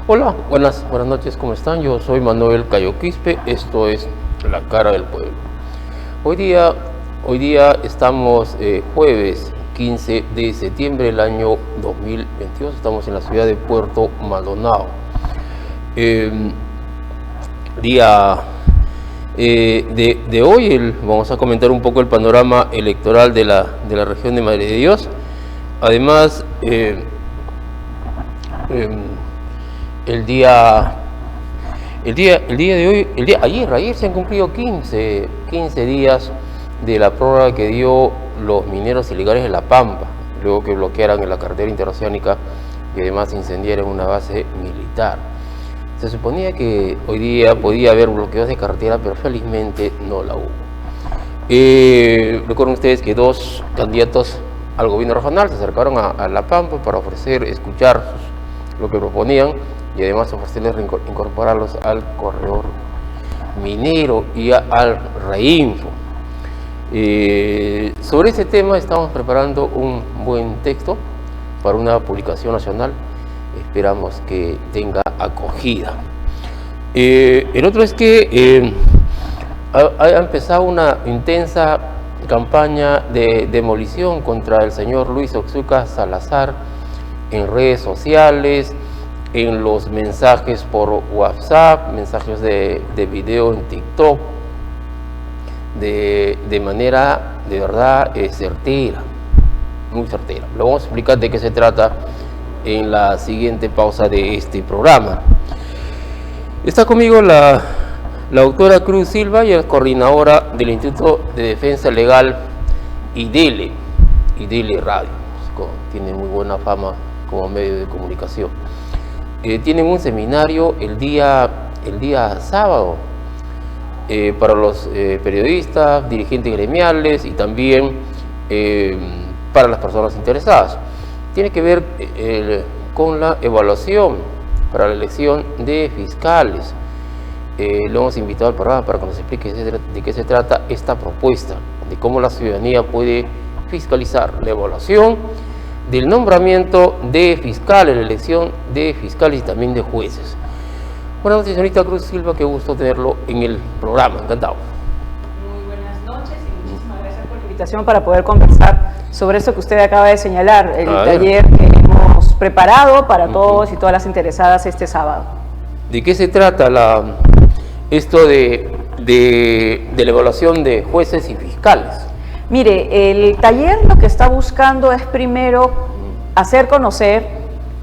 Hola, buenas noches, ¿cómo están? Yo soy Manuel Cayo Quispe, esto es La Cara del Pueblo. Hoy día estamos jueves 15 de septiembre del año 2022, estamos en la ciudad de Puerto Maldonado. Día de hoy vamos a comentar un poco el panorama electoral de la región de Madre de Dios. Además, ayer se han cumplido 15 días de la prórroga que dio los mineros ilegales de La Pampa, luego que bloquearan en la carretera interoceánica y además incendiaran una base militar. Se suponía que hoy día podía haber bloqueos de carretera, pero felizmente no la hubo. Recuerden ustedes que dos candidatos al gobierno regional se acercaron a La Pampa para escuchar lo que proponían y además ofrecerles incorporarlos al corredor minero y al Reinfo. Sobre ese tema estamos preparando un buen texto para una publicación nacional. Esperamos que tenga acogida. El otro es que ha empezado una intensa campaña de demolición contra el señor Luis Otsuka Salazar en redes sociales, en los mensajes por WhatsApp, mensajes de video en TikTok, de manera de verdad certera, muy certera. Lo vamos a explicar de qué se trata en la siguiente pausa de este programa. Está conmigo la doctora Cruz Silva, y es coordinadora del Instituto de Defensa Legal IDELE Radio. Tiene muy buena fama como medio de comunicación. Tienen un seminario el día sábado para los periodistas, dirigentes gremiales y también para las personas interesadas. Tiene que ver con la evaluación para la elección de fiscales. Lo hemos invitado al programa para que nos explique de qué se trata esta propuesta, de cómo la ciudadanía puede fiscalizar la evaluación del nombramiento de fiscales, la elección de fiscales y también de jueces. Buenas noches, señorita Cruz Silva, qué gusto tenerlo en el programa, encantado. Muy buenas noches y muchísimas gracias por la invitación para poder conversar sobre eso que usted acaba de señalar, el taller que hemos preparado para todos y todas las interesadas este sábado. ¿De qué se trata esto de la evaluación de jueces y fiscales? Mire, el taller lo que está buscando es primero hacer conocer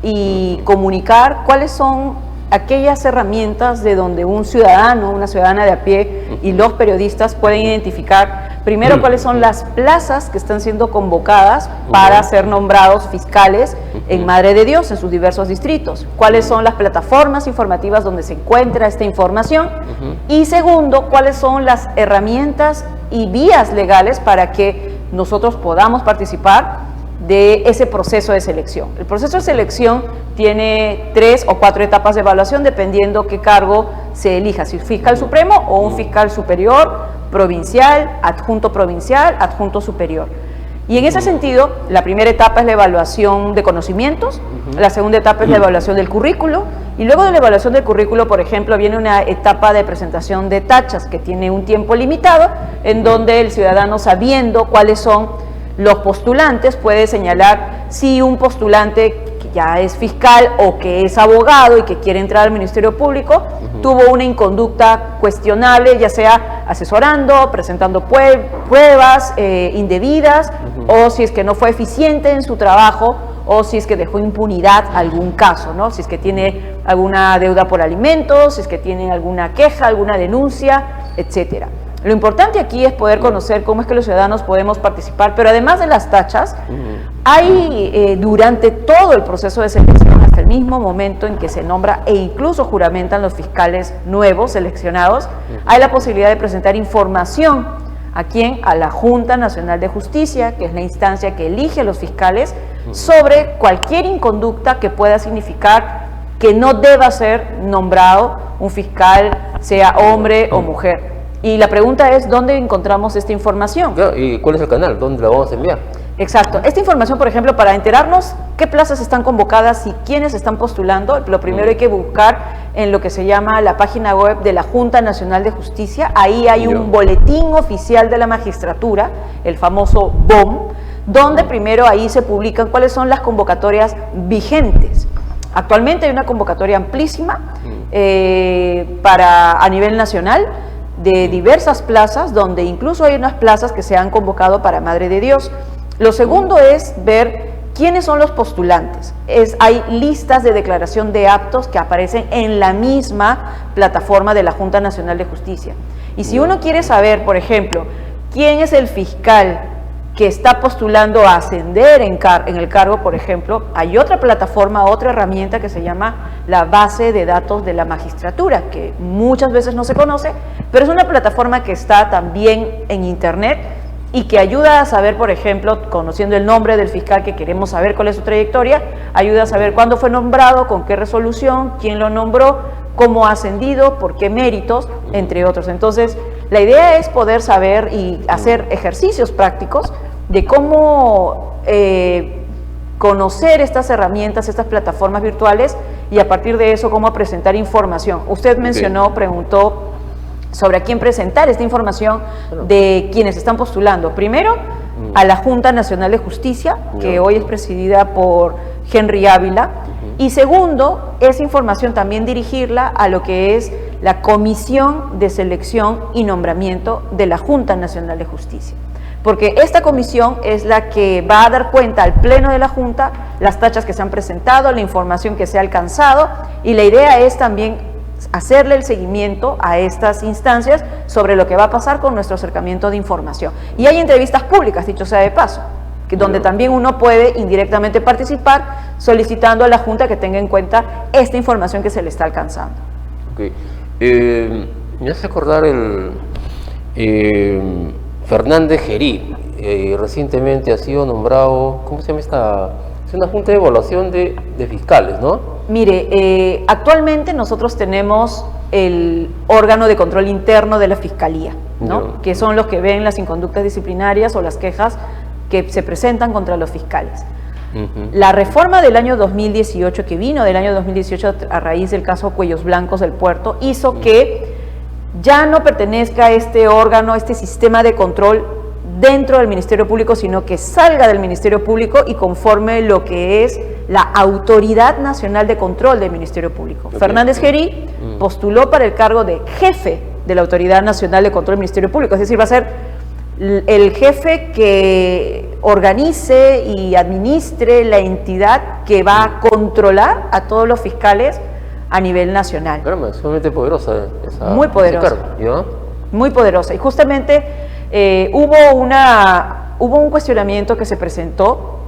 y comunicar cuáles son aquellas herramientas de donde un ciudadano, una ciudadana de a pie y los periodistas pueden identificar primero cuáles son las plazas que están siendo convocadas para ser nombrados fiscales en Madre de Dios, en sus diversos distritos, cuáles son las plataformas informativas donde se encuentra esta información y segundo, cuáles son las herramientas y vías legales para que nosotros podamos participar de ese proceso de selección. El proceso de selección tiene 3 o 4 etapas de evaluación dependiendo qué cargo se elija, si fiscal supremo o un fiscal superior, provincial, adjunto superior. Y en ese sentido, la primera etapa es la evaluación de conocimientos, la segunda etapa es la evaluación del currículo, y luego de la evaluación del currículo, por ejemplo, viene una etapa de presentación de tachas que tiene un tiempo limitado, en donde el ciudadano, sabiendo cuáles son los postulantes, puede señalar si un postulante que ya es fiscal o que es abogado y que quiere entrar al Ministerio Público tuvo una inconducta cuestionable, ya sea asesorando, presentando pruebas indebidas, o si es que no fue eficiente en su trabajo, o si es que dejó impunidad algún caso, ¿no? Si es que tiene alguna deuda por alimentos, si es que tiene alguna queja, alguna denuncia, etcétera. Lo importante aquí es poder conocer cómo es que los ciudadanos podemos participar, pero además de las tachas, hay durante todo el proceso de selección, hasta el mismo momento en que se nombra e incluso juramentan los fiscales nuevos seleccionados, hay la posibilidad de presentar información. ¿A quién? A la Junta Nacional de Justicia, que es la instancia que elige a los fiscales, sobre cualquier inconducta que pueda significar que no deba ser nombrado un fiscal, sea hombre o mujer. Y la pregunta es, ¿dónde encontramos esta información? ¿Y cuál es el canal? ¿Dónde la vamos a enviar? Exacto. Esta información, por ejemplo, para enterarnos qué plazas están convocadas y quiénes están postulando, lo primero hay que buscar en lo que se llama la página web de la Junta Nacional de Justicia. Ahí hay un boletín oficial de la magistratura, el famoso BOM, donde primero ahí se publican cuáles son las convocatorias vigentes. Actualmente hay una convocatoria amplísima a nivel nacional de diversas plazas, donde incluso hay unas plazas que se han convocado para Madre de Dios. Lo segundo es ver quiénes son los postulantes. Hay listas de declaración de aptos que aparecen en la misma plataforma de la Junta Nacional de Justicia. Y si uno quiere saber, por ejemplo, quién es el fiscal que está postulando a ascender en el cargo, por ejemplo, hay otra plataforma, otra herramienta que se llama la base de datos de la magistratura, que muchas veces no se conoce, pero es una plataforma que está también en internet y que ayuda a saber, por ejemplo, conociendo el nombre del fiscal que queremos saber cuál es su trayectoria, ayuda a saber cuándo fue nombrado, con qué resolución, quién lo nombró, cómo ha ascendido, por qué méritos, entre otros. Entonces, la idea es poder saber y hacer ejercicios prácticos de cómo conocer estas herramientas, estas plataformas virtuales, y a partir de eso cómo presentar información. Usted mencionó, preguntó sobre a quién presentar esta información de quienes están postulando. Primero, a la Junta Nacional de Justicia, que hoy es presidida por Henry Ávila, y segundo, esa información también dirigirla a lo que es la Comisión de Selección y Nombramiento de la Junta Nacional de Justicia. Porque esta comisión es la que va a dar cuenta al Pleno de la Junta las tachas que se han presentado, la información que se ha alcanzado, y la idea es también hacerle el seguimiento a estas instancias sobre lo que va a pasar con nuestro acercamiento de información. Y hay entrevistas públicas, dicho sea de paso, donde también uno puede indirectamente participar solicitando a la Junta que tenga en cuenta esta información que se le está alcanzando. Okay. Me hace acordar Fernández Gerí, recientemente ha sido nombrado, ¿cómo se llama esta? Es una junta de evaluación de fiscales, ¿no? Mire, actualmente nosotros tenemos el órgano de control interno de la Fiscalía, ¿no? Que son los que ven las inconductas disciplinarias o las quejas que se presentan contra los fiscales. La reforma del año 2018, que vino del año 2018 a raíz del caso Cuellos Blancos del Puerto, hizo que ya no pertenezca a este órgano, este sistema de control dentro del Ministerio Público, sino que salga del Ministerio Público y conforme lo que es la Autoridad Nacional de Control del Ministerio Público. Fernández Gerí postuló para el cargo de jefe de la Autoridad Nacional de Control del Ministerio Público, es decir, va a ser el jefe que organice y administre la entidad que va a controlar a todos los fiscales a nivel nacional. Caramba, es sumamente poderosa esa. Muy poderosa. ¿Ya? Muy poderosa. Y justamente hubo un cuestionamiento que se presentó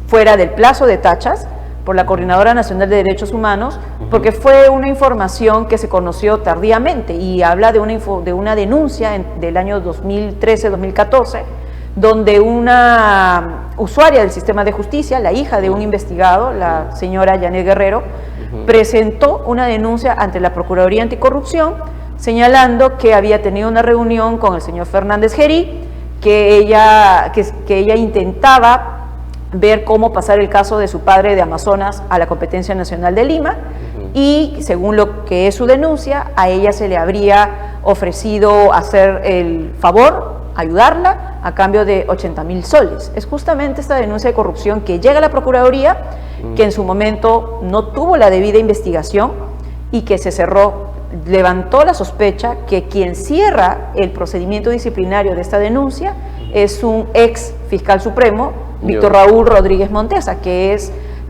fuera del plazo de tachas por la Coordinadora Nacional de Derechos Humanos, porque fue una información que se conoció tardíamente y habla de una denuncia del año 2013-2014, donde una usuaria del sistema de justicia, la hija de un investigado, la señora Janet Guerrero, presentó una denuncia ante la Procuraduría Anticorrupción, señalando que había tenido una reunión con el señor Fernández Gerí, que ella intentaba ver cómo pasar el caso de su padre de Amazonas a la competencia nacional de Lima, y según lo que es su denuncia, a ella se le habría ofrecido hacer el favor, ayudarla, a cambio de 80.000 soles. Es justamente esta denuncia de corrupción que llega a la Procuraduría, que en su momento no tuvo la debida investigación y que se cerró. Levantó la sospecha que quien cierra el procedimiento disciplinario de esta denuncia es un ex fiscal supremo, Víctor Raúl Rodríguez Montesa, que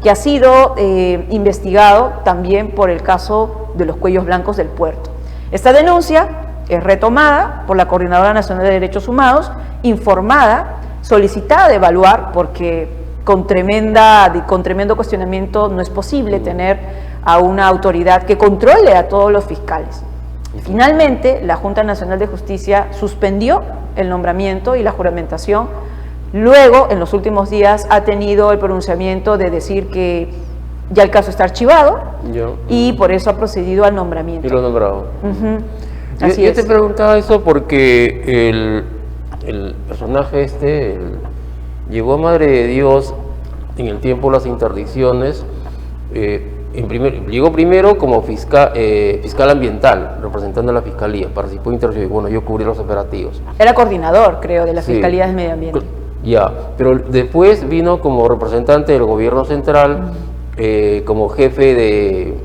ha sido investigado también por el caso de los Cuellos Blancos del Puerto. Esta denuncia es retomada por la Coordinadora Nacional de Derechos Humanos, informada, solicitada de evaluar, porque con tremendo cuestionamiento no es posible tener a una autoridad que controle a todos los fiscales. Finalmente, la Junta Nacional de Justicia suspendió el nombramiento y la juramentación. Luego, en los últimos días, ha tenido el pronunciamiento de decir que ya el caso está archivado y por eso ha procedido al nombramiento. Y lo ha nombrado. Así yo es. te preguntaba eso porque el personaje llegó a Madre de Dios en el tiempo de las interdicciones. Llegó primero como fiscal ambiental, representando a la fiscalía, participó en interdicciones. Bueno, yo cubrí los operativos. Era coordinador, creo, de la Fiscalía de Medio Ambiente. Ya, pero después vino como representante del gobierno central, como jefe de,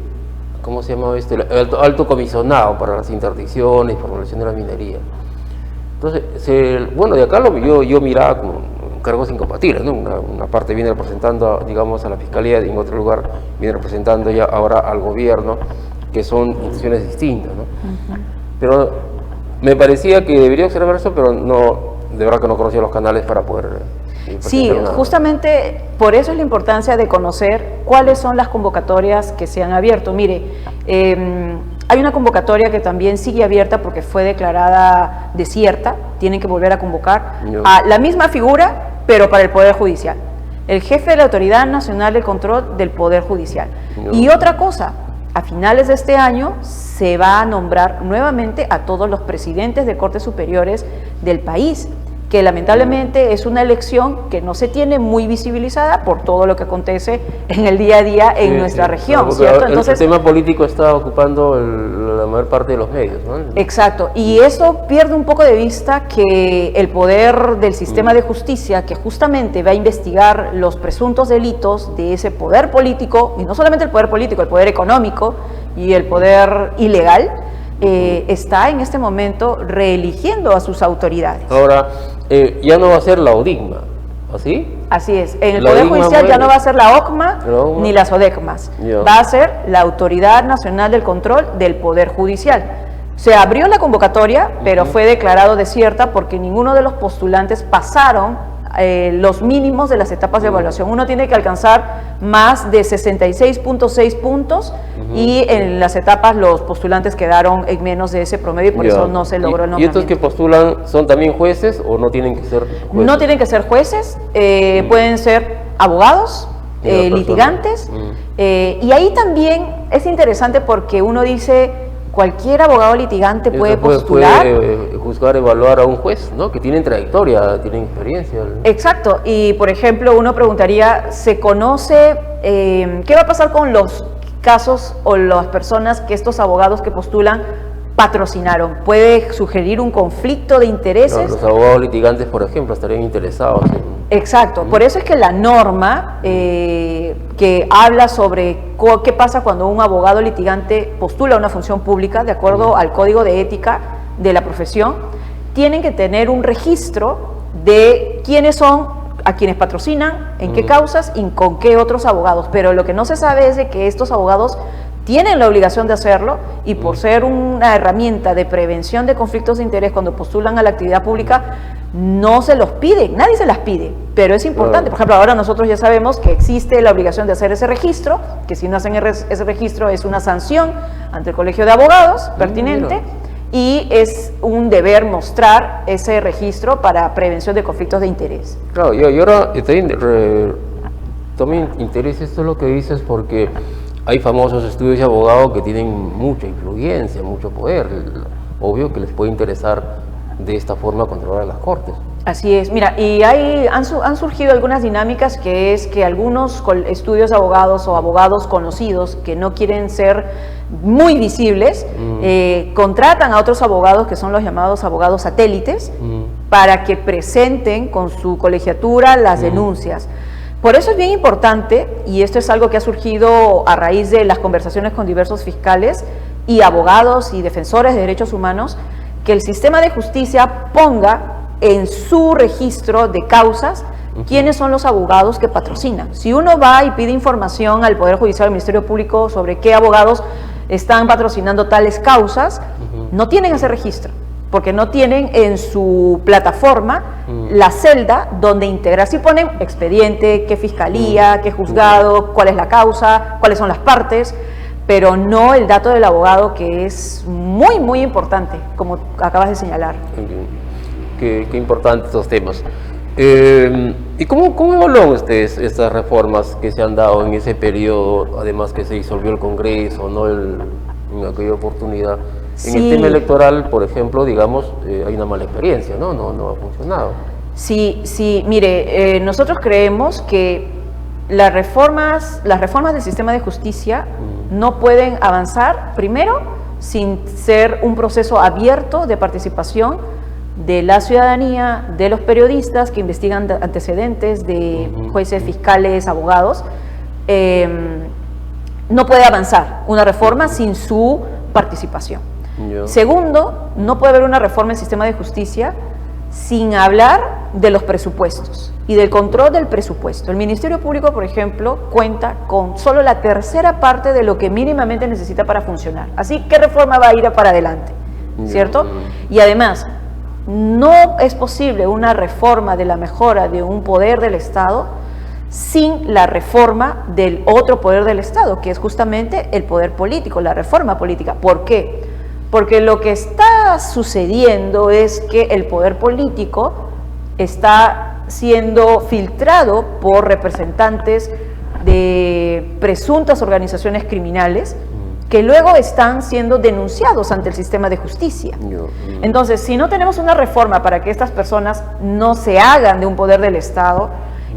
¿cómo se llama este? Alto comisionado para las interdicciones y formulación de la minería. Entonces, bueno, de acá yo miraba como cargos incompatibles, ¿no? Una parte viene representando, digamos, a la fiscalía, y en otro lugar viene representando ya ahora al gobierno, que son instituciones distintas, ¿no? Pero me parecía que debería observar eso, pero no, de verdad que no conocía los canales para poder... Sí, justamente por eso es la importancia de conocer cuáles son las convocatorias que se han abierto. Mire, hay una convocatoria que también sigue abierta porque fue declarada desierta, tienen que volver a convocar a la misma figura, pero para el Poder Judicial. El jefe de la Autoridad Nacional de Control del Poder Judicial. Y otra cosa, a finales de este año se va a nombrar nuevamente a todos los presidentes de Cortes Superiores del país, que lamentablemente es una elección que no se tiene muy visibilizada por todo lo que acontece en el día a día en nuestra región, ¿cierto? Entonces, el tema político está ocupando la mayor parte de los medios, ¿no? Exacto, y eso pierde un poco de vista que el poder del sistema de justicia, que justamente va a investigar los presuntos delitos de ese poder político, y no solamente el poder político, el poder económico y el poder ilegal, está en este momento reeligiendo a sus autoridades. Ahora, ya no va a ser la ODIGMA, ¿así? Así es, en el Poder Judicial ya no va a ser la OCMA ni las ODECMAS, va a ser la Autoridad Nacional del Control del Poder Judicial. Se abrió la convocatoria, pero fue declarado desierta porque ninguno de los postulantes pasaron los mínimos de las etapas de evaluación. Uno tiene que alcanzar más de 66.6 puntos y en las etapas los postulantes quedaron en menos de ese promedio y por eso no se logró el nombramiento. ¿Y estos que postulan son también jueces o no tienen que ser jueces? No tienen que ser jueces, pueden ser abogados, litigantes, y ahí también es interesante porque uno dice... Cualquier abogado litigante puede postular. Puede juzgar, evaluar a un juez, ¿no? Que tienen trayectoria, tienen experiencia. Exacto. Y, por ejemplo, uno preguntaría, ¿se conoce qué va a pasar con los casos o las personas que estos abogados que postulan patrocinaron? ¿Puede sugerir un conflicto de intereses? Los abogados litigantes, por ejemplo, estarían interesados en... Exacto, por eso es que la norma que habla sobre qué pasa cuando un abogado litigante postula una función pública, de acuerdo al Código de Ética de la profesión, tienen que tener un registro de quiénes son, a quienes patrocinan, en qué causas y con qué otros abogados, pero lo que no se sabe es de que estos abogados tienen la obligación de hacerlo y por ser una herramienta de prevención de conflictos de interés cuando postulan a la actividad pública, no se los pide, nadie se las pide, pero es importante. Por ejemplo, ahora nosotros ya sabemos que existe la obligación de hacer ese registro, que si no hacen ese registro es una sanción ante el Colegio de Abogados pertinente, y es un deber mostrar ese registro para prevención de conflictos de interés. Claro, y ahora también interesa esto lo que dices porque hay famosos estudios de abogados que tienen mucha influencia, mucho poder, obvio que les puede interesar de esta forma controlar a las cortes. Así es, mira, y han surgido algunas dinámicas que es que algunos estudios de abogados o abogados conocidos que no quieren ser muy visibles, contratan a otros abogados que son los llamados abogados satélites para que presenten con su colegiatura las denuncias. Por eso es bien importante, y esto es algo que ha surgido a raíz de las conversaciones con diversos fiscales y abogados y defensores de derechos humanos, que el sistema de justicia ponga en su registro de causas quiénes son los abogados que patrocinan. Si uno va y pide información al Poder Judicial, al Ministerio Público sobre qué abogados están patrocinando tales causas, no tienen ese registro, porque no tienen en su plataforma la celda donde integrar. Si ponen expediente, qué fiscalía, qué juzgado, cuál es la causa, cuáles son las partes, pero no el dato del abogado, que es muy, muy importante, como acabas de señalar. Qué importantes estos temas. ¿Y cómo evalúan ustedes estas reformas que se han dado en ese periodo, además que se disolvió el Congreso, ¿no? En aquella oportunidad? En el tema electoral, por ejemplo, digamos, hay una mala experiencia, ¿no? No ha funcionado. Sí, mire, nosotros creemos que las reformas del sistema de justicia no pueden avanzar, primero, sin ser un proceso abierto de participación de la ciudadanía, de los periodistas que investigan antecedentes, de jueces, fiscales, abogados. No puede avanzar una reforma sin su participación. Segundo, no puede haber una reforma del sistema de justicia sin hablar de los presupuestos y del control del presupuesto. El Ministerio Público, por ejemplo, cuenta con solo la tercera parte de lo que mínimamente necesita para funcionar. Así, ¿qué reforma va a ir para adelante? ¿Cierto? Y además, no es posible una reforma de la mejora de un poder del Estado sin la reforma del otro poder del Estado, que es justamente el poder político, la reforma política. ¿Por qué? Porque lo que está sucediendo es que el poder político está siendo filtrado por representantes de presuntas organizaciones criminales que luego están siendo denunciados ante el sistema de justicia. Entonces, si no tenemos una reforma para que estas personas no se hagan de un poder del Estado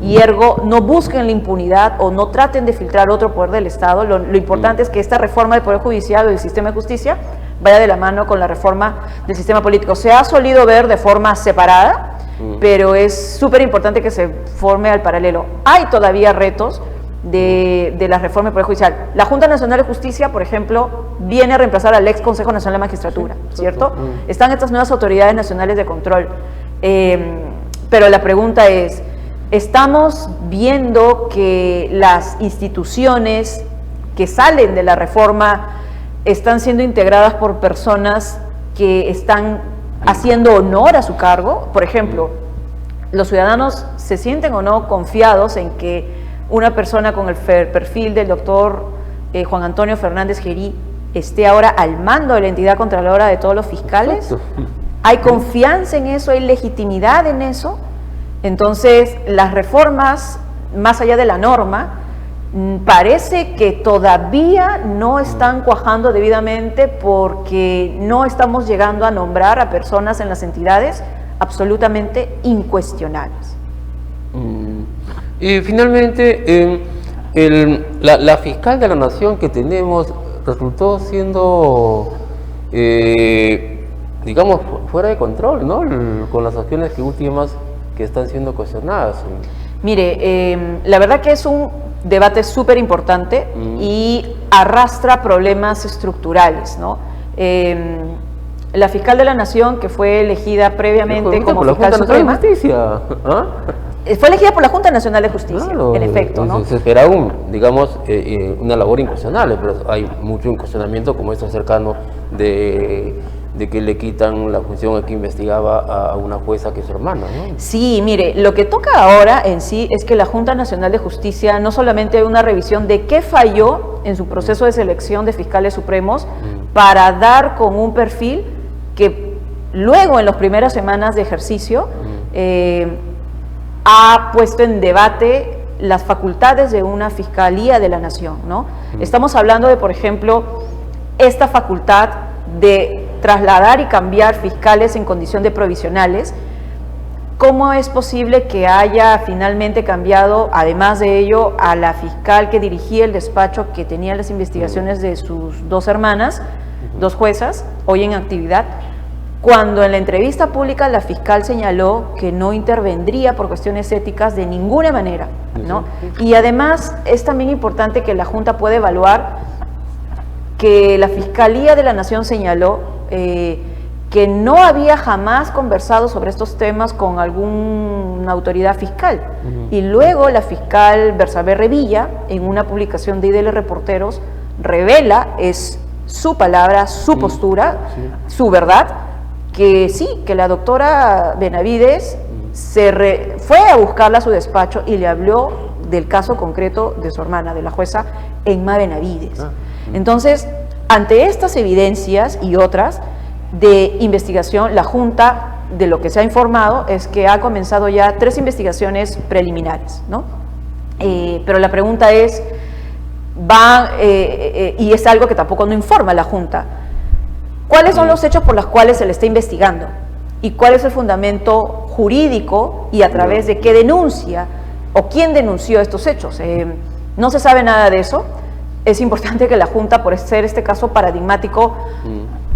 y ergo no busquen la impunidad o no traten de filtrar otro poder del Estado, lo importante es que esta reforma del Poder Judicial o del sistema de justicia vaya de la mano con la reforma del sistema político. Se ha solido ver de forma separada, pero es súper importante que se forme al paralelo. Hay todavía retos de la reforma del Poder Judicial. La Junta Nacional de Justicia, por ejemplo, viene a reemplazar al ex Consejo Nacional de Magistratura, ¿cierto? Están estas nuevas autoridades nacionales de control. Pero la pregunta es, ¿estamos viendo que las instituciones que salen de la reforma están siendo integradas por personas que están haciendo honor a su cargo? Por ejemplo, ¿los ciudadanos se sienten o no confiados en que una persona con el perfil del doctor Juan Antonio Fernández Gerí esté ahora al mando de la entidad contralora de todos los fiscales? ¿Hay confianza en eso? ¿Hay legitimidad en eso? Entonces, las reformas, más allá de la norma, parece que todavía no están cuajando debidamente porque no estamos llegando a nombrar a personas en las entidades absolutamente incuestionables. Y finalmente, la fiscal de la Nación que tenemos resultó siendo, digamos, fuera de control, ¿no? Con las acciones últimas que están siendo cuestionadas. Mire, la verdad que es un debate súper importante y arrastra problemas estructurales, ¿no? La fiscal de la Nación, que fue elegida previamente como fiscal suprema, fue elegida por la Junta Nacional de Justicia, claro, en efecto, ¿no? Se espera digamos, una labor incuestionable, pero hay mucho incuestionamiento, como esto cercano de que le quitan la función que investigaba a una jueza que es su hermana, ¿no? Sí, mire, lo que toca ahora en sí es que la Junta Nacional de Justicia no solamente una revisión de qué falló en su proceso de selección de fiscales supremos para dar con un perfil que luego en las primeras semanas de ejercicio ha puesto en debate las facultades de una Fiscalía de la Nación, ¿no? Estamos hablando de, por ejemplo, esta facultad de trasladar y cambiar fiscales en condición de provisionales. ¿Cómo es posible que haya finalmente cambiado, además de ello, a la fiscal que dirigía el despacho que tenía las investigaciones de sus dos hermanas, dos juezas, hoy en actividad, cuando en la entrevista pública la fiscal señaló que no intervendría por cuestiones éticas de ninguna manera, ¿no? Y además es también importante que la Junta pueda evaluar que la Fiscalía de la Nación señaló que no había jamás conversado sobre estos temas con alguna autoridad fiscal. Y luego la fiscal Bersabé Revilla, en una publicación de IDL Reporteros, revela, es su palabra, su postura, su verdad, que sí, que la doctora Benavides fue a buscarla a su despacho y le habló del caso concreto de su hermana, de la jueza Emma Benavides. Entonces, ante estas evidencias y otras de investigación, la Junta, de lo que se ha informado, es que ha comenzado ya 3 investigaciones preliminares, ¿no? Pero la pregunta es, y es algo que tampoco no informa la Junta, ¿cuáles son los hechos por los cuales se le está investigando? ¿Y cuál es el fundamento jurídico y a través de qué denuncia o quién denunció estos hechos. No se sabe nada de eso. Es importante que la Junta, por ser este caso paradigmático,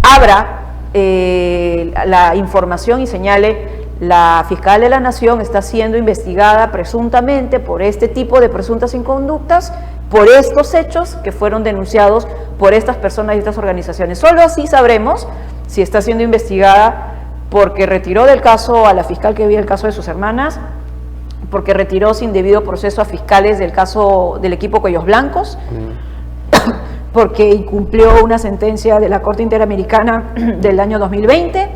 abra la información y señale: la fiscal de la Nación está siendo investigada presuntamente por este tipo de presuntas inconductas, por estos hechos que fueron denunciados por estas personas y estas organizaciones. Solo así sabremos si está siendo investigada porque retiró del caso a la fiscal que veía el caso de sus hermanas, porque retiró sin debido proceso a fiscales del caso del equipo Cuellos Blancos, porque incumplió una sentencia de la Corte Interamericana del año 2020,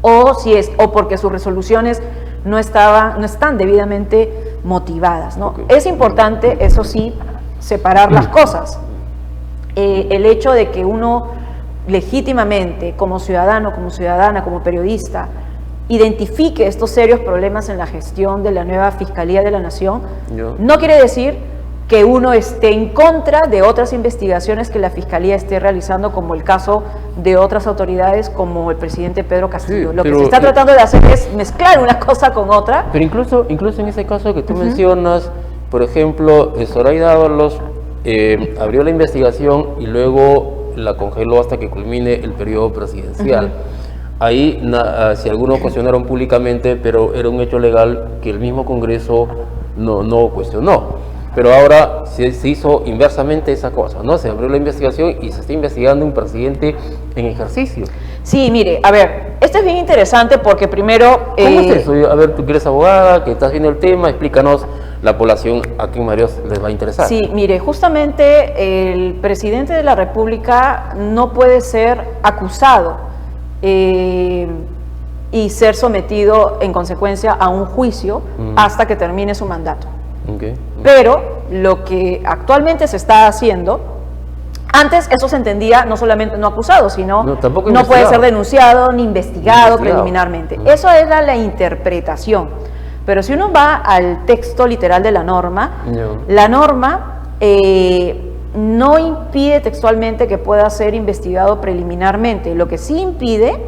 o porque sus resoluciones no están debidamente motivadas, ¿no? Es importante, eso sí, separar las cosas. El hecho de que uno legítimamente, como ciudadano, como ciudadana, como periodista, identifique estos serios problemas en la gestión de la nueva Fiscalía de la Nación, no quiere decir que uno esté en contra de otras investigaciones que la Fiscalía esté realizando, como el caso de otras autoridades como el presidente Pedro Castillo. Sí, lo que se está tratando de hacer es mezclar una cosa con otra. Pero incluso en ese caso que tú mencionas, por ejemplo, Zoraida Ábalos abrió la investigación y luego la congeló hasta que culmine el periodo presidencial. Ahí, si algunos cuestionaron públicamente, pero era un hecho legal que el mismo Congreso no cuestionó. Pero ahora se hizo inversamente esa cosa, ¿no? Se abrió la investigación y se está investigando un presidente en ejercicio. Sí, mire, a ver, esto es bien interesante porque primero... ¿Cómo es eso? A ver, tú que eres abogada, que estás viendo el tema, explícanos, la población aquí en Marios les va a interesar. Sí, mire, justamente el presidente de la República no puede ser acusado y ser sometido en consecuencia a un juicio hasta que termine su mandato. Pero lo que actualmente se está haciendo, antes eso se entendía no solamente no acusado, sino no puede ser denunciado ni investigado preliminarmente. Eso era la interpretación. Pero si uno va al texto literal de la norma, la norma no impide textualmente que pueda ser investigado preliminarmente. Lo que sí impide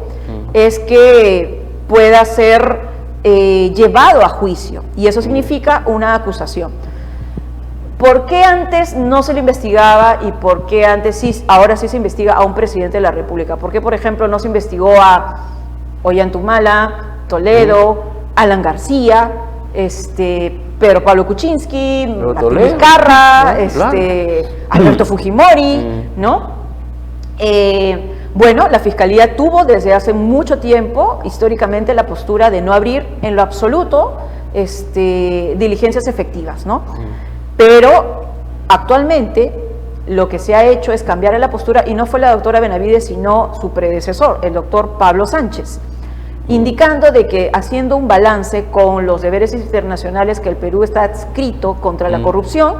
es que pueda ser llevado a juicio, y eso significa una acusación. ¿Por qué antes no se le investigaba y por qué antes sí, ahora sí se investiga a un presidente de la República? ¿Por qué, por ejemplo, no se investigó a Ollantaytamala, Toledo, Alan García, Pedro Pablo Kuczynski, Martín Vizcarra, Alberto Fujimori, ¿no? Bueno, la Fiscalía tuvo desde hace mucho tiempo, históricamente, la postura de no abrir en lo absoluto diligencias efectivas, ¿no? Pero actualmente lo que se ha hecho es cambiar la postura, y no fue la doctora Benavides, sino su predecesor, el doctor Pablo Sánchez, indicando de que, haciendo un balance con los deberes internacionales que el Perú está adscrito contra la corrupción,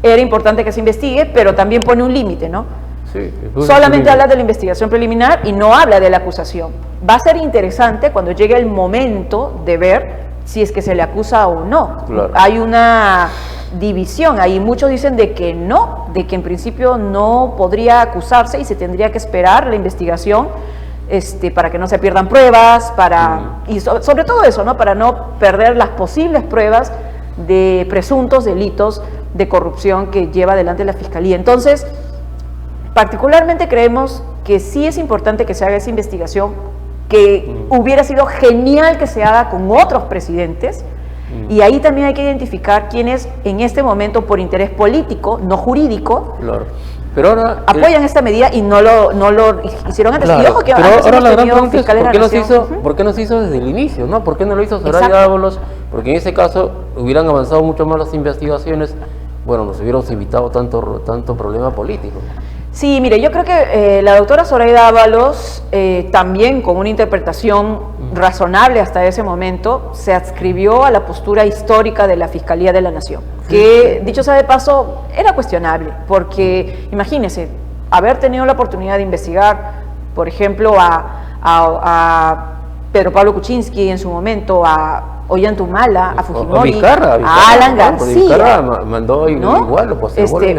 era importante que se investigue, pero también pone un límite, ¿no? Sí, solamente habla de la investigación preliminar y no habla de la acusación. Va a ser interesante cuando llegue el momento de ver si es que se le acusa o no. Claro. Hay una división ahí. Muchos dicen de que no, de que en principio no podría acusarse y se tendría que esperar la investigación para que no se pierdan pruebas, y sobre todo eso, ¿no? Para no perder las posibles pruebas de presuntos delitos de corrupción que lleva adelante la Fiscalía. Entonces, particularmente creemos que sí es importante que se haga esa investigación, que hubiera sido genial que se haga con otros presidentes, y ahí también hay que identificar quiénes en este momento, por interés político, no jurídico, pero ahora apoyan esta medida y no lo hicieron antes. Claro, y ojo que pero antes ahora la gran tenido pregunta es, ¿por qué no se hizo desde el inicio? ¿No? ¿Por qué no lo hizo Zoraida Ábalos? Porque en ese caso hubieran avanzado mucho más las investigaciones, bueno, nos hubiéramos evitado tanto problema político. Sí, mire, yo creo que la doctora Zoraida Ábalos, también con una interpretación razonable hasta ese momento, se adscribió a la postura histórica de la Fiscalía de la Nación, que, dicho sea de paso, era cuestionable, porque imagínense, haber tenido la oportunidad de investigar, por ejemplo, a Pedro Pablo Kuczynski en su momento, a Ollantaytamala, a Fujimori, a Alan García, Vizcarra mandó igual,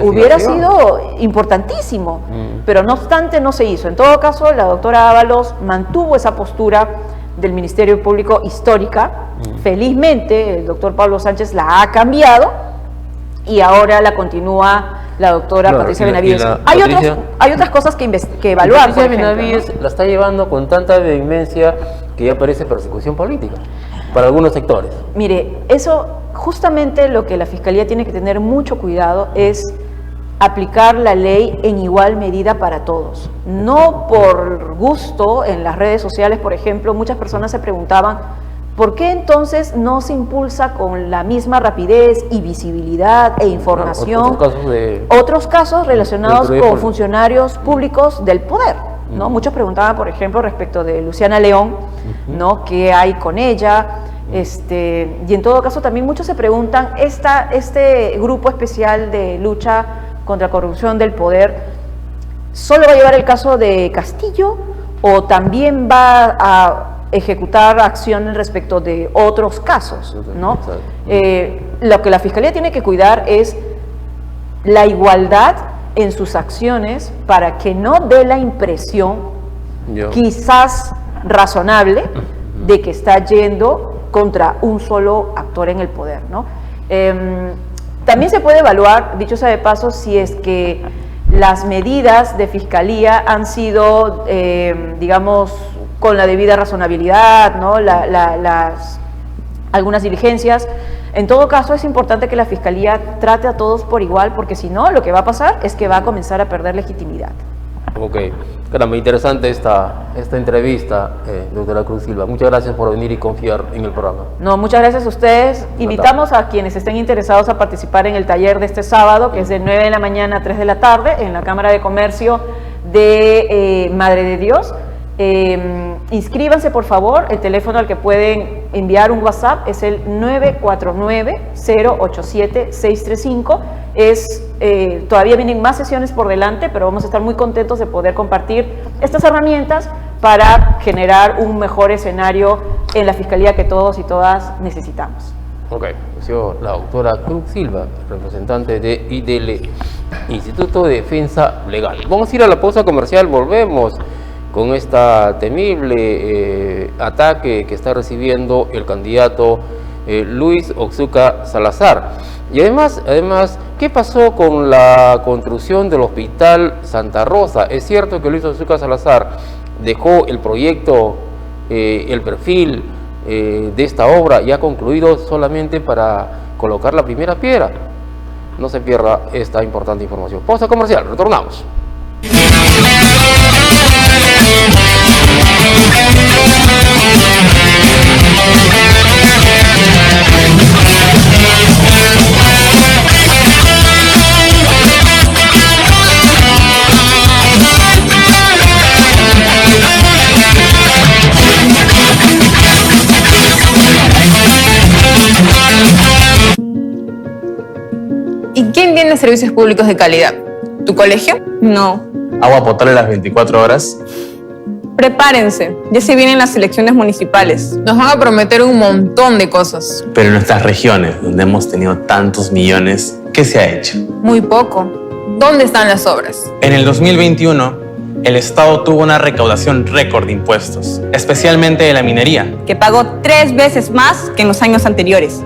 hubiera sido importantísimo, pero no obstante no se hizo. En todo caso, la doctora Ábalos mantuvo esa postura del Ministerio Público histórica. Felizmente, el doctor Pablo Sánchez la ha cambiado y ahora la continúa la doctora Patricia Benavides. Hay otras cosas que evaluar. Patricia Benavides la está llevando con tanta vehemencia que ya parece persecución política para algunos sectores. Mire, eso justamente lo que la Fiscalía tiene que tener mucho cuidado es aplicar la ley en igual medida para todos. No por gusto. En las redes sociales, por ejemplo, muchas personas se preguntaban ¿por qué entonces no se impulsa con la misma rapidez y visibilidad e información otros casos relacionados con funcionarios públicos del poder? ¿No? Muchos preguntaban, por ejemplo, respecto de Luciana León, ¿no? ¿Qué hay con ella? Y en todo caso también muchos se preguntan, este grupo especial de lucha contra la corrupción del poder, ¿solo va a llevar el caso de Castillo o también va a ejecutar acciones respecto de otros casos, ¿no? Lo que la Fiscalía tiene que cuidar es la igualdad en sus acciones para que no dé la impresión, quizás razonable, de que está yendo contra un solo actor en el poder, ¿no? También se puede evaluar, dicho sea de paso, si es que las medidas de Fiscalía han sido, digamos, con la debida razonabilidad, ¿no? Algunas diligencias. En todo caso, es importante que la Fiscalía trate a todos por igual, porque si no, lo que va a pasar es que va a comenzar a perder legitimidad. Ok, caramba, interesante esta entrevista, doctora Cruz Silva. Muchas gracias por venir y confiar en el programa. No, muchas gracias a ustedes. Invitamos a quienes estén interesados a participar en el taller de este sábado, que es de 9 de la mañana a 3 de la tarde, en la Cámara de Comercio de Madre de Dios. Inscríbanse, por favor. El teléfono al que pueden enviar un WhatsApp es el 949-087-635. Todavía vienen más sesiones por delante, pero vamos a estar muy contentos de poder compartir estas herramientas para generar un mejor escenario en la Fiscalía que todos y todas necesitamos. Ok, la doctora Cruz Silva, representante de IDL, Instituto de Defensa Legal. Vamos a ir a la pausa comercial, volvemos con esta temible ataque que está recibiendo el candidato Luis Otsuka Salazar. Y además, ¿qué pasó con la construcción del Hospital Santa Rosa? Es cierto que Luis Otsuka Salazar dejó el proyecto, el perfil de esta obra ya concluido solamente para colocar la primera piedra. No se pierda esta importante información. Pausa comercial, retornamos. ¿Y quién tiene servicios públicos de calidad? ¿Tu colegio? No. ¿Agua potable las 24 horas? Prepárense, ya se vienen las elecciones municipales. Nos van a prometer un montón de cosas. Pero en nuestras regiones, donde hemos tenido tantos millones, ¿qué se ha hecho? Muy poco. ¿Dónde están las obras? En el 2021, el Estado tuvo una recaudación récord de impuestos, especialmente de la minería, que pagó 3 veces más que en los años anteriores.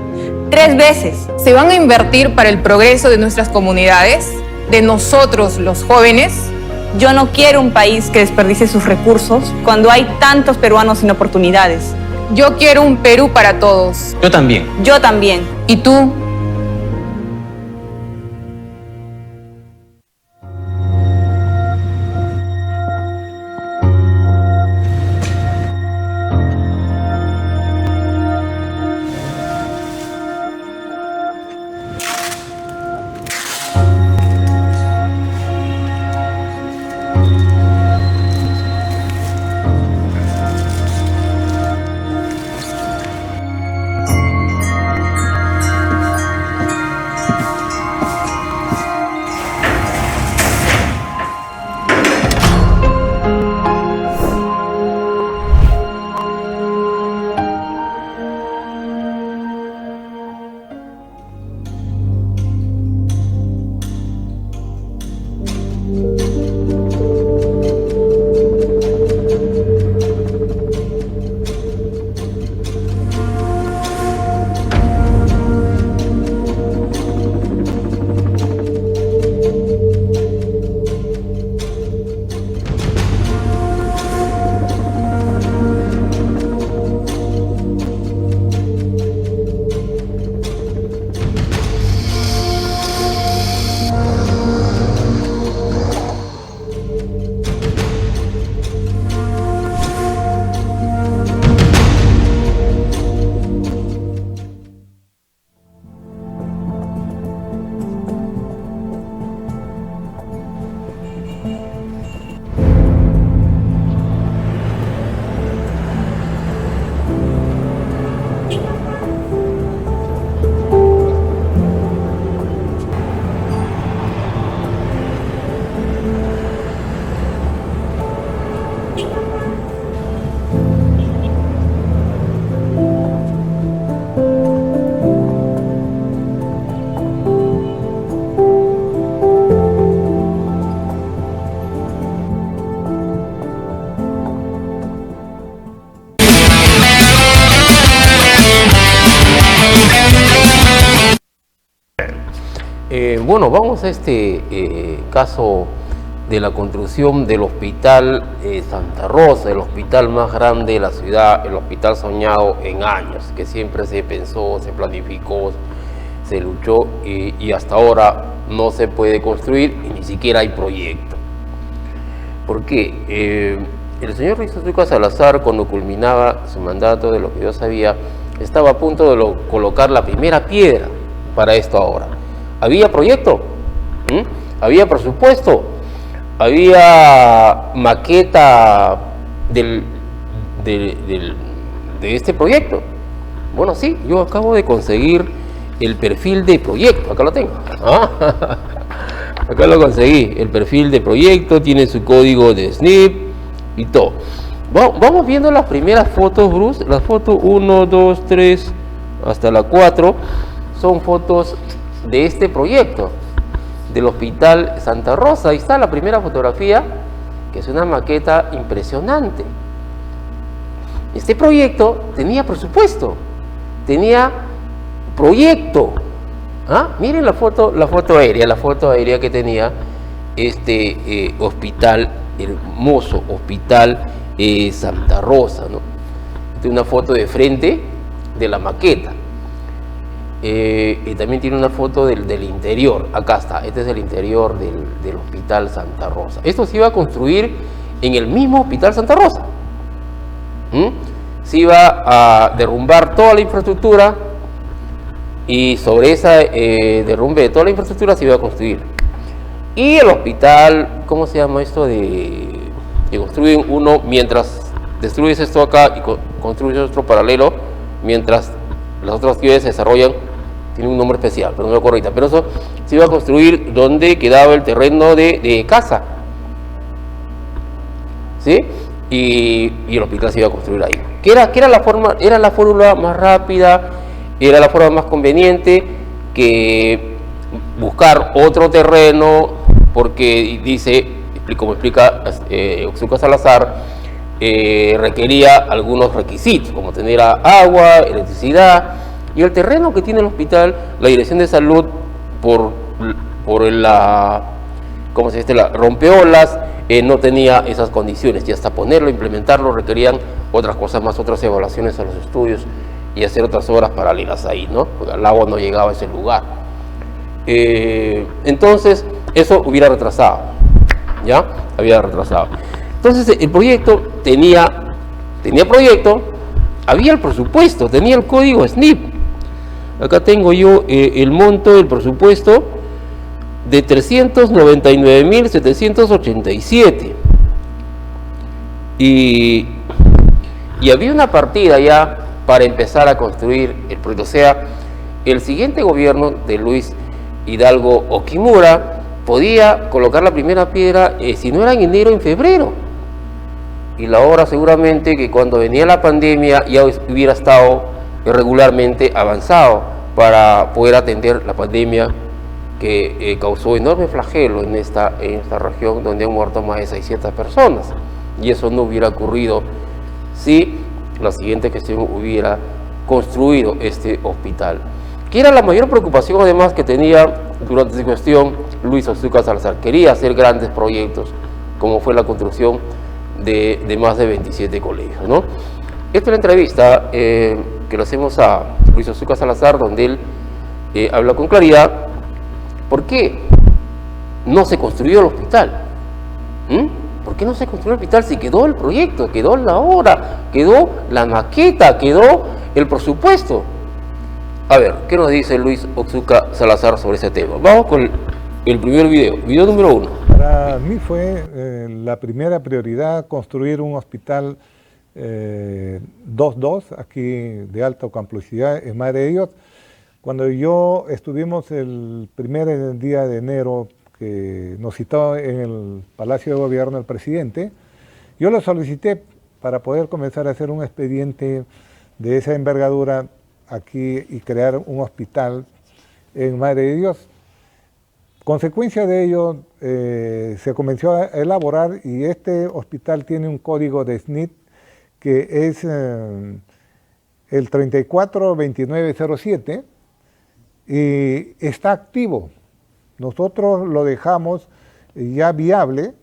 3 veces. ¿Se van a invertir para el progreso de nuestras comunidades? ¿De nosotros, los jóvenes? Yo no quiero un país que desperdicie sus recursos cuando hay tantos peruanos sin oportunidades. Yo quiero un Perú para todos. Yo también. Yo también. ¿Y tú? Bueno, vamos a este caso de la construcción del Hospital Santa Rosa, el hospital más grande de la ciudad, el hospital soñado en años, que siempre se pensó, se planificó, se luchó y hasta ahora no se puede construir y ni siquiera hay proyecto. ¿Por qué? El señor Luis Otsuka Salazar, cuando culminaba su mandato, de lo que yo sabía, estaba a punto de colocar la primera piedra para esto ahora. ¿Había proyecto? ¿Había presupuesto? ¿Había maqueta de este proyecto? Bueno, sí, yo acabo de conseguir el perfil de proyecto, acá lo tengo. Acá lo conseguí, el perfil de proyecto, tiene su código de SNP y todo. Vamos viendo las primeras fotos, Bruce. Las fotos 1, 2, 3, hasta la 4, son fotos de este proyecto, del Hospital Santa Rosa. Ahí está la primera fotografía, que es una maqueta impresionante. Este proyecto tenía presupuesto, tenía proyecto. Miren la foto aérea que tenía este hospital, hermoso Hospital Santa Rosa, ¿no? Esta es una foto de frente de la maqueta. Y también tiene una foto del interior. Acá está, este es el interior del Hospital Santa Rosa. Esto se iba a construir en el mismo Hospital Santa Rosa. Se iba a derrumbar toda la infraestructura y sobre esa derrumbe de toda la infraestructura se iba a construir. Y el hospital, ¿cómo se llama esto? Que construyen uno mientras destruyes esto acá y construyes otro paralelo, mientras las otras actividades se desarrollan. Tiene un nombre especial, pero no lo acuerdo ahorita. Pero eso se iba a construir donde quedaba el terreno de casa, ¿sí? Y el hospital se iba a construir ahí. ¿Qué era la forma? Era la fórmula más rápida, era la forma más conveniente que buscar otro terreno, porque dice, como explica Otsuka Salazar, requería algunos requisitos, como tener agua, electricidad, y el terreno que tiene el hospital, la Dirección de Salud, por la rompeolas, no tenía esas condiciones, y hasta ponerlo, implementarlo, requerían otras cosas más, otras evaluaciones a los estudios y hacer otras obras paralelas ahí, ¿no? Porque el agua no llegaba a ese lugar. Entonces, eso hubiera retrasado, ¿ya? Había retrasado. Entonces, el proyecto tenía proyecto, había el presupuesto, tenía el código SNP. Acá tengo yo el monto del presupuesto de 399.787. Y había una partida ya para empezar a construir el proyecto. O sea, el siguiente gobierno de Luis Hidalgo Okimura podía colocar la primera piedra, si no era en enero, en febrero. Y la obra seguramente que cuando venía la pandemia ya hubiera estado regularmente avanzado para poder atender la pandemia que causó enorme flagelo en esta región, donde han muerto más de 600 personas. Y eso no hubiera ocurrido si la siguiente gestión hubiera construido este hospital, que era la mayor preocupación además que tenía durante su gestión Luis Otsuka Salazar. Quería hacer grandes proyectos, como fue la construcción de más de 27 colegios, ¿no? Esta es la entrevista que le hacemos a Luis Otsuka Salazar, donde él habla con claridad por qué no se construyó el hospital. ¿Por qué no se construyó el hospital si quedó el proyecto, quedó la obra, quedó la maqueta, quedó el presupuesto? A ver, ¿qué nos dice Luis Otsuka Salazar sobre ese tema? Vamos con el primer video número 1. Para mí fue la primera prioridad construir un hospital 2.2, aquí de alta complejidad en Madre de Dios. Cuando estuvimos el primer día de enero, que nos citó en el Palacio de Gobierno el presidente, yo lo solicité para poder comenzar a hacer un expediente de esa envergadura aquí y crear un hospital en Madre de Dios. Consecuencia de ello, se comenzó a elaborar, y este hospital tiene un código de SNP que es el 342907 y está activo. Nosotros lo dejamos ya viable,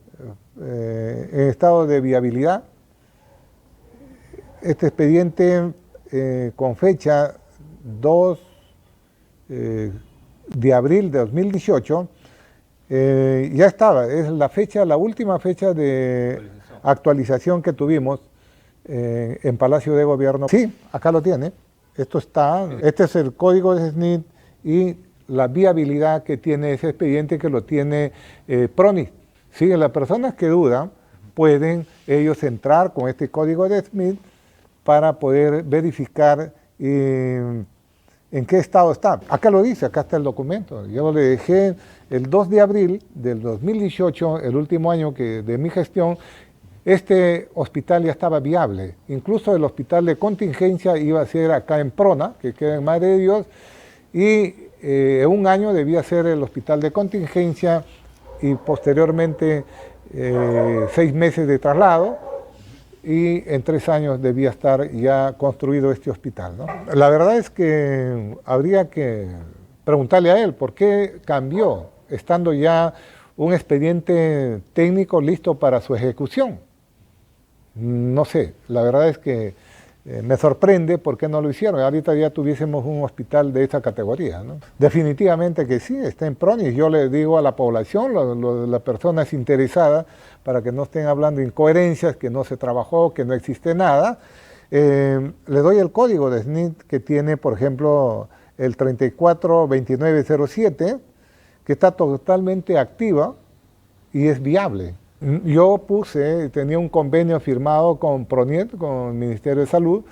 en estado de viabilidad. Este expediente con fecha 2 de abril de 2018 ya estaba, es la última fecha de actualización que tuvimos en Palacio de Gobierno. Sí, acá lo tiene, esto está, este es el código de SNIT y la viabilidad que tiene ese expediente, que lo tiene PRONIS. Sí, las personas que dudan pueden ellos entrar con este código de SNIT para poder verificar en qué estado está. Acá lo dice, acá está el documento. Yo le dejé el 2 de abril del 2018, el último año de mi gestión, este hospital ya estaba viable. Incluso el hospital de contingencia iba a ser acá en Prona, que queda en Madre de Dios, y en un año debía ser el hospital de contingencia y posteriormente 6 meses de traslado, y en 3 años debía estar ya construido este hospital, ¿no? La verdad es que habría que preguntarle a él por qué cambió, estando ya un expediente técnico listo para su ejecución. No sé, la verdad es que me sorprende por qué no lo hicieron. Ahorita ya tuviésemos un hospital de esa categoría, ¿no? Definitivamente que sí, está en PRONIS. Yo le digo a la población, las personas interesadas, para que no estén hablando de incoherencias, que no se trabajó, que no existe nada, le doy el código de SNIT que tiene, por ejemplo, el 342907, que está totalmente activa y es viable. Yo tenía un convenio firmado con PRONIET, con el Ministerio de Salud,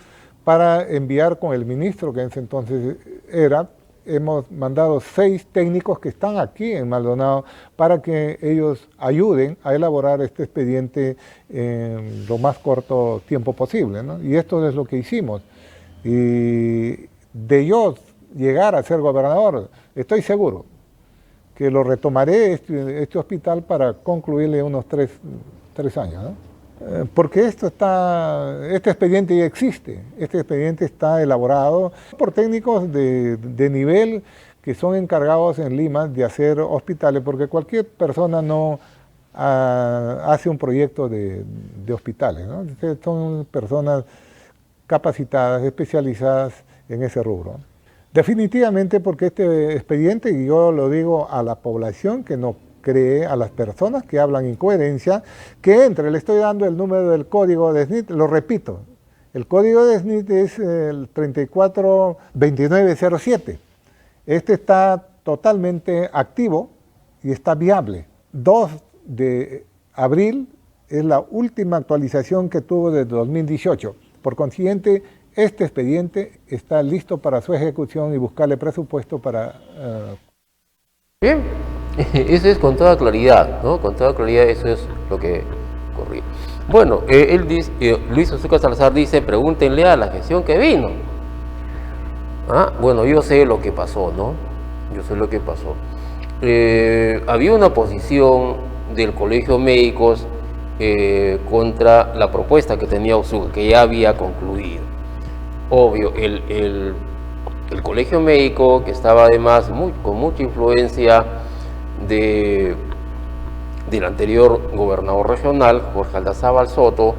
para enviar con el ministro, que en ese entonces era. Hemos mandado 6 técnicos que están aquí en Maldonado para que ellos ayuden a elaborar este expediente en lo más corto tiempo posible, ¿no? Y esto es lo que hicimos. Y de yo llegar a ser gobernador, estoy seguro que lo retomaré este hospital para concluirle unos 3 años, ¿no? Porque este expediente ya existe, este expediente está elaborado por técnicos de nivel que son encargados en Lima de hacer hospitales, porque cualquier persona no hace un proyecto de hospitales, ¿no? Son personas capacitadas, especializadas en ese rubro. Definitivamente, porque este expediente, y yo lo digo a la población que no cree, a las personas que hablan incoherencia, que entre. Le estoy dando el número del código de SNIT, lo repito, el código de SNIT es el 342907. Este está totalmente activo y está viable. 2 de abril es la última actualización que tuvo desde 2018. Por consiguiente, este expediente está listo para su ejecución y buscarle presupuesto para... Bien, eso es con toda claridad, ¿no? Con toda claridad eso es lo que ocurrió. Bueno, él dice, Luis Azúcar Salazar dice, pregúntenle a la gestión que vino. Bueno, yo sé lo que pasó, ¿no? Yo sé lo que pasó. Había una posición del Colegio de Médicos contra la propuesta que tenía Azúcar, que ya había concluido. Obvio, el Colegio Médico, que estaba además con mucha influencia del anterior gobernador regional, Jorge Aldazábal Soto,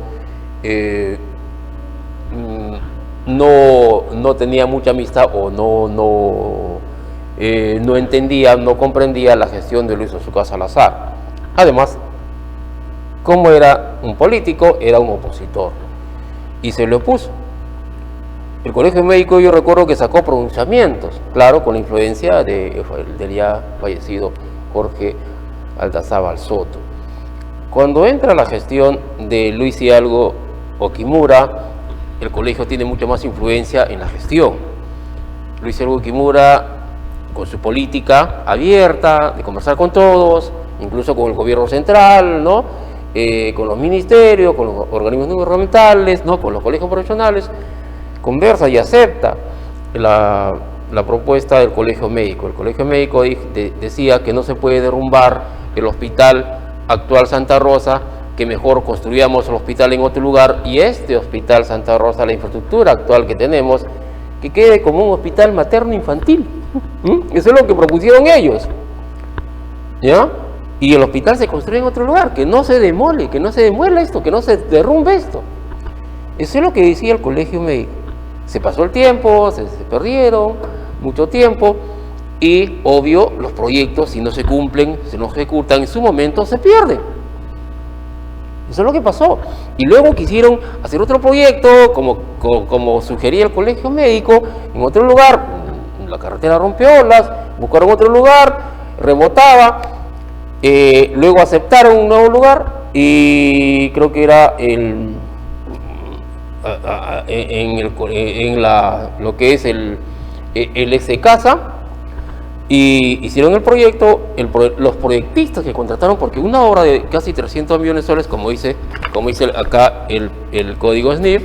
no tenía mucha amistad o no entendía, no comprendía la gestión de Luis Azúcar Salazar. Además, como era un político, era un opositor y se le opuso. El Colegio Médico, yo recuerdo que sacó pronunciamientos, claro, con la influencia del ya fallecido Jorge Aldazábal Soto. Cuando entra la gestión de Luis Hidalgo Okimura, el colegio tiene mucha más influencia en la gestión. Luis Hidalgo Okimura, con su política abierta, de conversar con todos, incluso con el gobierno central, ¿no? Con los ministerios, con los organismos no gubernamentales, ¿no? Con los colegios profesionales, conversa y acepta la propuesta del Colegio Médico. El Colegio Médico decía que no se puede derrumbar el hospital actual Santa Rosa, que mejor construíamos el hospital en otro lugar, y este hospital Santa Rosa, la infraestructura actual que tenemos, que quede como un hospital materno-infantil. Eso es lo que propusieron ellos. ¿ya? Y el hospital se construye en otro lugar, que no se demole, que no se demuela esto, que no se derrumbe esto. Eso es lo que decía el colegio médico. Se pasó el tiempo, se perdieron mucho tiempo y, obvio, los proyectos, si no se cumplen, si no se ejecutan en su momento, se pierden. Eso es lo que pasó. Y luego quisieron hacer otro proyecto, como sugería el colegio médico, en otro lugar. La carretera rompió olas, buscaron otro lugar, rebotaba, luego aceptaron un nuevo lugar y creo que era lo que es el ex casa, y hicieron el proyecto. Los proyectistas que contrataron, porque una obra de casi 300 millones de soles, como dice acá el código SNIF,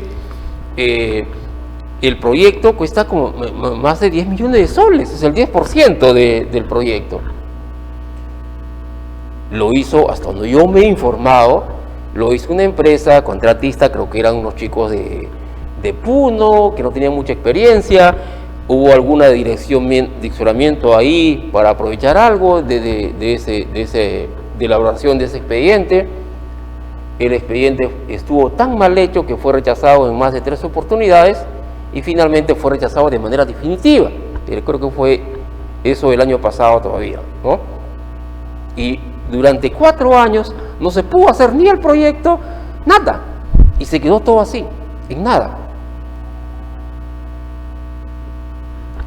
el proyecto cuesta como más de 10 millones de soles, es el 10% del proyecto. Lo hizo, hasta donde yo me he informado, lo hizo una empresa contratista, creo que eran unos chicos de Puno, que no tenían mucha experiencia. Hubo alguna diccionamiento ahí para aprovechar algo de la elaboración de ese expediente. El expediente estuvo tan mal hecho que fue rechazado en más de 3 oportunidades y finalmente fue rechazado de manera definitiva. Creo que fue eso el año pasado todavía, ¿no? Y durante 4 años no se pudo hacer ni el proyecto, nada, y se quedó todo así, en nada.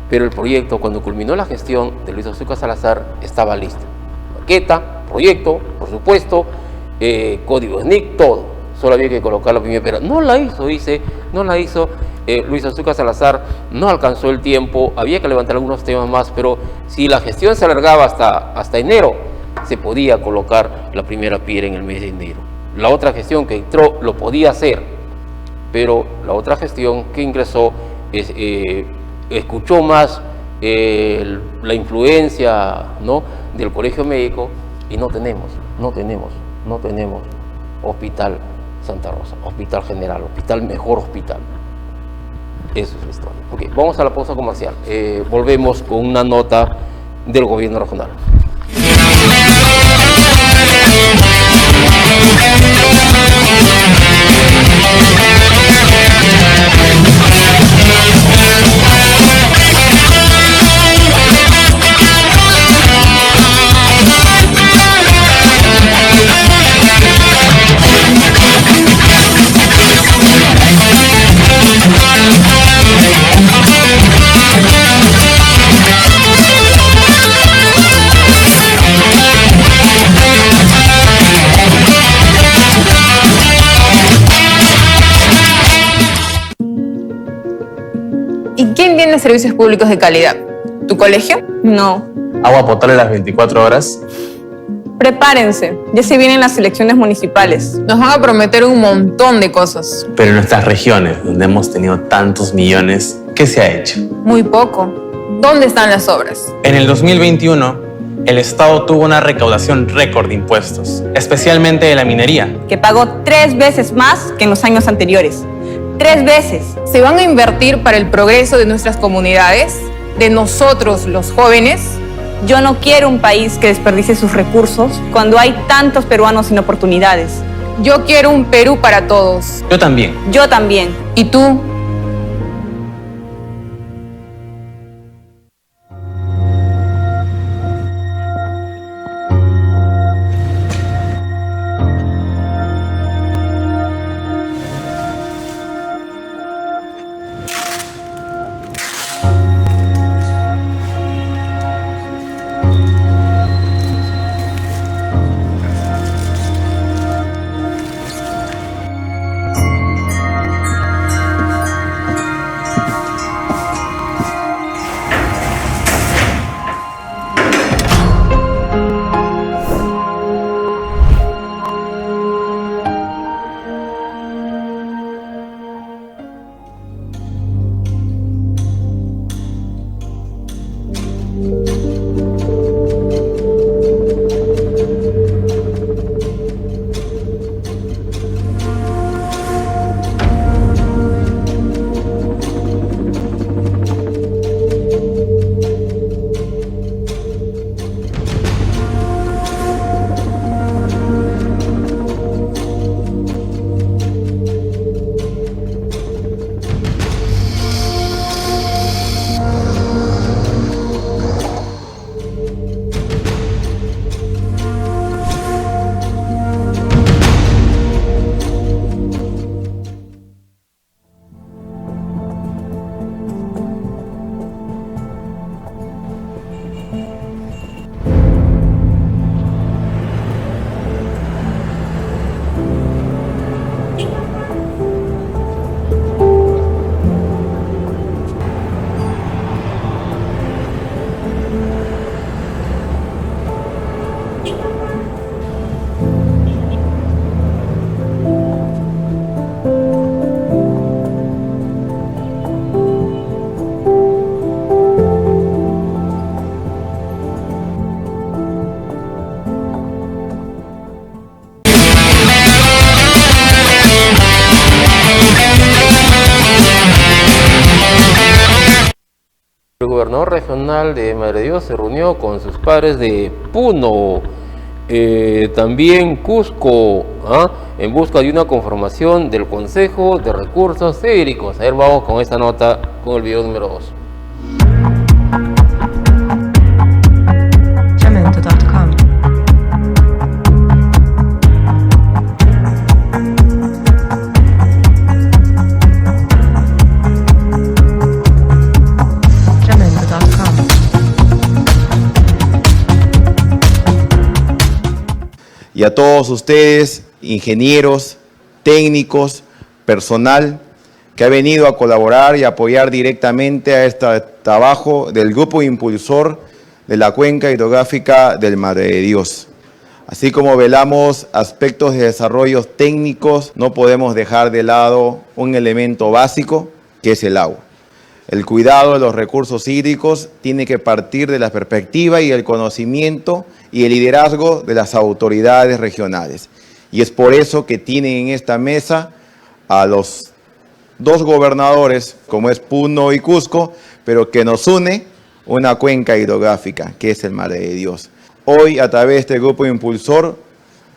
Pero el proyecto, cuando culminó la gestión de Luis Azúcar Salazar, estaba listo. Maqueta, proyecto, por supuesto, código SNIC, todo. Solo había que colocar la primera pera. No la hizo, Luis Azúcar Salazar, no alcanzó el tiempo, había que levantar algunos temas más, pero si la gestión se alargaba hasta enero, se podía colocar la primera piedra en el mes de enero. La otra gestión que entró lo podía hacer, pero la otra gestión que ingresó escuchó más la influencia, ¿no?, del colegio médico, y no tenemos hospital Santa Rosa, hospital general, mejor hospital. Eso es la historia. Ok, vamos a la pausa comercial. Volvemos con una nota del gobierno regional. ¿Y quién tiene servicios públicos de calidad? ¿Tu colegio? No. Agua potable las 24 horas. Prepárense, ya se vienen las elecciones municipales. Nos van a prometer un montón de cosas. Pero en nuestras regiones, donde hemos tenido tantos millones, ¿qué se ha hecho? Muy poco. ¿Dónde están las obras? En el 2021, el Estado tuvo una recaudación récord de impuestos, especialmente de la minería. Que pagó 3 veces más que en los años anteriores. 3 veces. ¿Se van a invertir para el progreso de nuestras comunidades? ¿De nosotros, los jóvenes? Yo no quiero un país que desperdicie sus recursos cuando hay tantos peruanos sin oportunidades. Yo quiero un Perú para todos. Yo también. Yo también. ¿Y tú? gobernador regional de Madre de Dios se reunió con sus pares de Puno, también Cusco, en busca de una conformación del Consejo de Recursos Hídricos. A ver, vamos con esta nota, con el video número 2. Y a todos ustedes, ingenieros, técnicos, personal que ha venido a colaborar y apoyar directamente a este trabajo del Grupo Impulsor de la Cuenca Hidrográfica del Madre de Dios. Así como velamos aspectos de desarrollos técnicos, no podemos dejar de lado un elemento básico, que es el agua. El cuidado de los recursos hídricos tiene que partir de la perspectiva y el conocimiento y el liderazgo de las autoridades regionales. Y es por eso que tienen en esta mesa a los dos gobernadores, como es Puno y Cusco, pero que nos une una cuenca hidrográfica, que es el Madre de Dios. Hoy, a través de este grupo impulsor,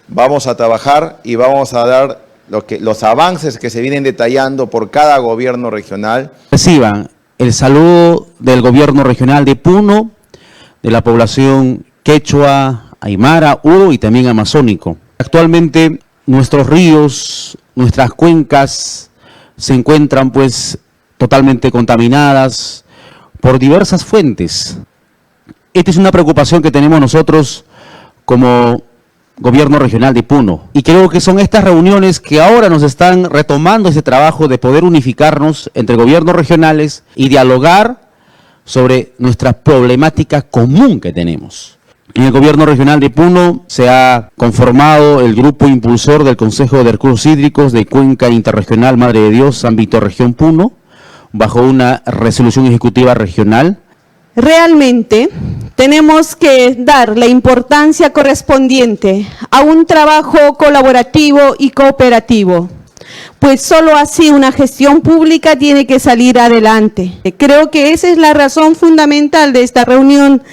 vamos a trabajar y vamos a dar los avances que se vienen detallando por cada gobierno regional. Reciban el saludo del gobierno regional de Puno, de la población quechua, aymara, uru y también amazónico. Actualmente nuestros ríos, nuestras cuencas se encuentran pues totalmente contaminadas por diversas fuentes. Esta es una preocupación que tenemos nosotros como gobierno regional de Puno. Y creo que son estas reuniones que ahora nos están retomando ese trabajo de poder unificarnos entre gobiernos regionales y dialogar sobre nuestra problemática común que tenemos. En el gobierno regional de Puno se ha conformado el grupo impulsor del Consejo de Recursos Hídricos de Cuenca Interregional Madre de Dios, ámbito región Puno, bajo una resolución ejecutiva regional. Realmente tenemos que dar la importancia correspondiente a un trabajo colaborativo y cooperativo, pues solo así una gestión pública tiene que salir adelante. Creo que esa es la razón fundamental de esta reunión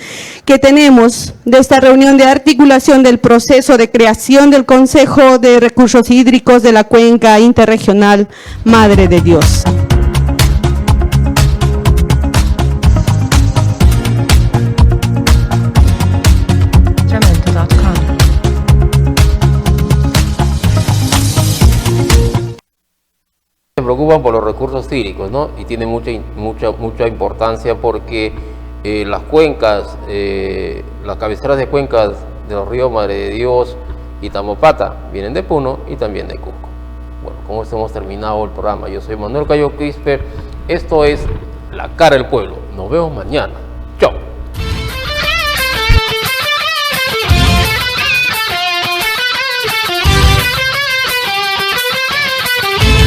que tenemos, de esta reunión de articulación del proceso de creación del Consejo de Recursos Hídricos de la Cuenca Interregional Madre de Dios. Se preocupan por los recursos hídricos, ¿no? Y tiene mucha importancia porque las cuencas, las cabeceras de cuencas de los ríos Madre de Dios y Tamopata vienen de Puno y también de Cusco. Bueno, con esto hemos terminado el programa. Yo soy Manuel Cayo Quispe. Esto es La Cara del Pueblo. Nos vemos mañana.